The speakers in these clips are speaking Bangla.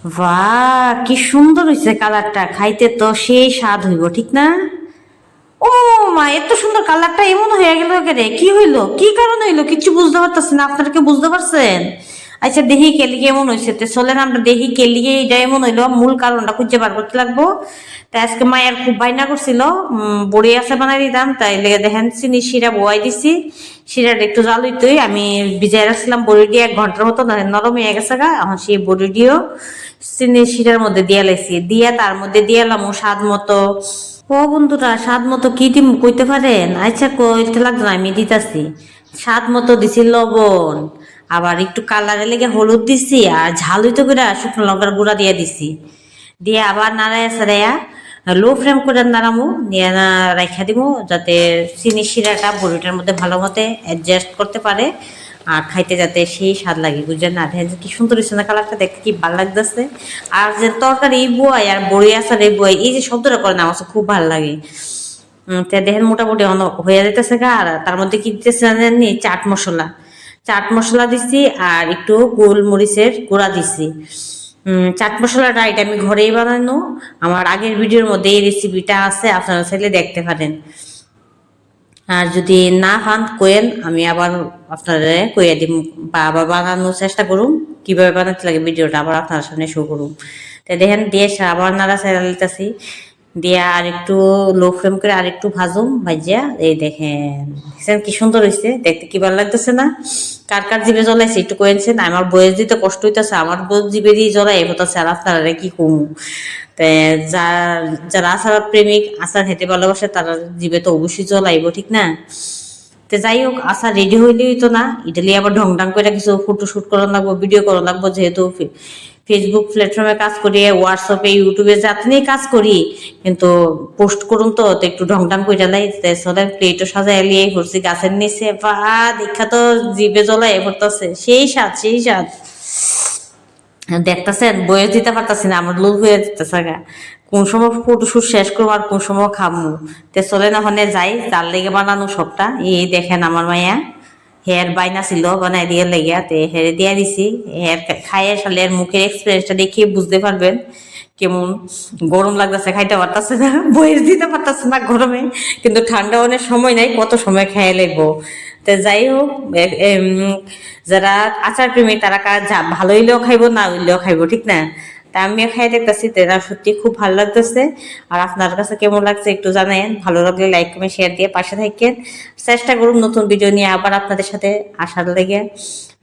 বাহ, কি সুন্দর হয়েছে কালারটা, খাইতে তো সেই স্বাদ হইব, ঠিক না? ও মা, এত সুন্দর কালারটা এমন হয়ে গেল রে, কি হইলো, কি কারণে হইলো, কিছু বুঝতে পারতেছি না। আপনারা কি বুঝতে পারছেন? আচ্ছা, দেখি কেলিগে এমন হয়েছে, তো চলেন আমরা দেখি কেলিগে এটা এমন হইলো, মূল কারণটা খুঁজে বার করতে লাগবো। তাই আজকে মায়ের খুব বাইনা করছিল, বড়ি আছে বানাই দিতাম, তাই লেগে দেখেন চিনি শিরা বোয়াই দিছি। শিরাটা একটু জাল হইতোই, আমি ভিজাই রাখছিলাম বড়ি দিয়ে 1 ঘন্টার মতো, নরম হয়ে গেছে গা। এখন সেই বড়ি দিয়েও চিনি শিরার মধ্যে দিয়ে লাইছি, দিয়ে তার মধ্যে দিয়ে এলাম স্বাদ মতো। ও বন্ধুরা, স্বাদ মতো কি দিম কইতে পারেন? আচ্ছা, কইতে লাগতো না, আমি দিতাছি। স্বাদ মতো দিছি লবণ, আবার একটু কালারে লেগে হলুদ দিছি, আর ঝাল হইতে করে শুকনো লঙ্কার গুঁড়া দিয়ে দিছি। দিয়ে আবার নাড়াইয়া সারাইয়া লো ফ্লেম করে নাড়ামো, নিয়ে রাখা দিব, যাতে চিনি শিরাটা বড়িটার মধ্যে ভালো মতে অ্যাডজাস্ট করতে পারে, আর খাইতে যাতে সেই স্বাদ লাগে, বুঝলেন না? দেখেন কি সুন্দর হয়েছে না কালারটা, দেখতে কি ভালো লাগতেছে। আর যে তরকারি এই বই আর বড়ি আচার এই বই, এই যে শব্দটা করে না, আমার কাছে খুব ভালো লাগে। দেখেন মোটামুটি হয়ে যেতেছে গা। আর তার মধ্যে কি দিতেছে জানেননি? চাট মশলা। চাট মশলা দিছি, আর একটু গোলমরিচের গুঁড়া দিছি। চাট মশলাটা এটা আমি ঘরেই বানানো, আমার আগের ভিডিওর মধ্যে এই রেসিপিটা আছে, আপনারা চাইলে দেখতে পারেন। আর যদি না পান কোয়েন, আমি আবার আপনারা কইয়া দিম, বা আবার বানানোর চেষ্টা করুম, কিভাবে বানাতে লাগে ভিডিওটা আবার আপনার সামনে শো করুম। তো দেখেন দিয়ে আবার নাড়া চাড়া লিতেছি, দিয়ে আর একটু লো ফ্লেম করে আর একটু ভাজুম, ভাজিয়া এই দেখেন দেখছেন কি সুন্দর হয়েছে, দেখতে কি ভালো লাগতেছে না? কার কার জিভে জ্বলাইছে একটু কয়েছেন, আমার বয়স দিতে কষ্ট হইতেছে, আমার জিভে দিয়ে জ্বলাই হতেছে, আর আপনারা কি কমু। যারা আচার প্রেমিক, আচার খেতে ভালোবাসে, তারা জিভে তো অবশ্যই জ্বলাইব, ঠিক না? তো যাই হোক, আচার রেডি হইলেই তো না, ইটালি আবার ঢং ঢং করে কিছু ফটো শুট করা লাগবো, ভিডিও করা লাগবো, যেহেতু ফেসবুক প্ল্যাটফর্মে কাজ করি, হোয়াটসঅ্যাপে ইউটিউবে যাতে নিয়ে কাজ করি, কিন্তু পোস্ট করুন তো একটু ঢং ঢং করে লাই, চলে প্লেটও সাজাই এলিয়ে ঘুরছি গাছের নিচে, বা দেখা তো জিভে জ্বলাই পড়তেছে, সেই স্বাদ সেই স্বাদ। দেখতেছেন, বয়স দিতে পারতাছি না, আমার লোভ হয়ে যেতেছে গা, কোন সময় ফটোশুট শেষ করবো আর কোন সময় খাবো। তে চলে না, ওখানে যাই, তার লেগে বানানো সবটা। এই দেখেন আমার মায়া হেয়ার বাইনা ছিল, বানাই দিয়ে লেগে তে হেরে দিয়ে দিছি। হেয়ার খাইয়ে আসলে এর মুখের এক্সপিরিয়েন্সটা দেখে বুঝতে পারবেন কেমন গরম লাগতেছে, খাইতে পারতেছে না, বয়স দিতে পারতেছে না গরমে, কিন্তু ঠান্ডা অনেক সময় নাই, কত সময় খাইয়ে লাগবো। তো যাই হোক, যারা আচার প্রেমী তারা ভালো হইলেও খাইবো, না হইলেও খাইবো, ঠিক না? তা আমিও খাই দেখতেছি, তারা সত্যি খুব ভালো লাগতেছে। আর আপনার কাছে কেমন লাগছে একটু জানেন, ভালো লাগলে লাইক কমেন্ট শেয়ার দিয়ে পাশে থাকেন। চেষ্টা করুন নতুন ভিডিও নিয়ে আবার আপনাদের সাথে আসার লেগে।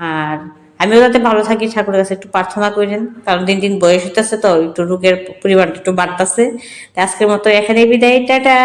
আর আমিও যাতে ভালো থাকি, ঠাকুরের কাছে একটু প্রার্থনা করেন, কারণ দিন দিন বয়স হইতেছে, তো একটু রোগের পরিমাণটা একটু বাড়তেছে। আজকের মতো এখানে বিদায়, টাটা।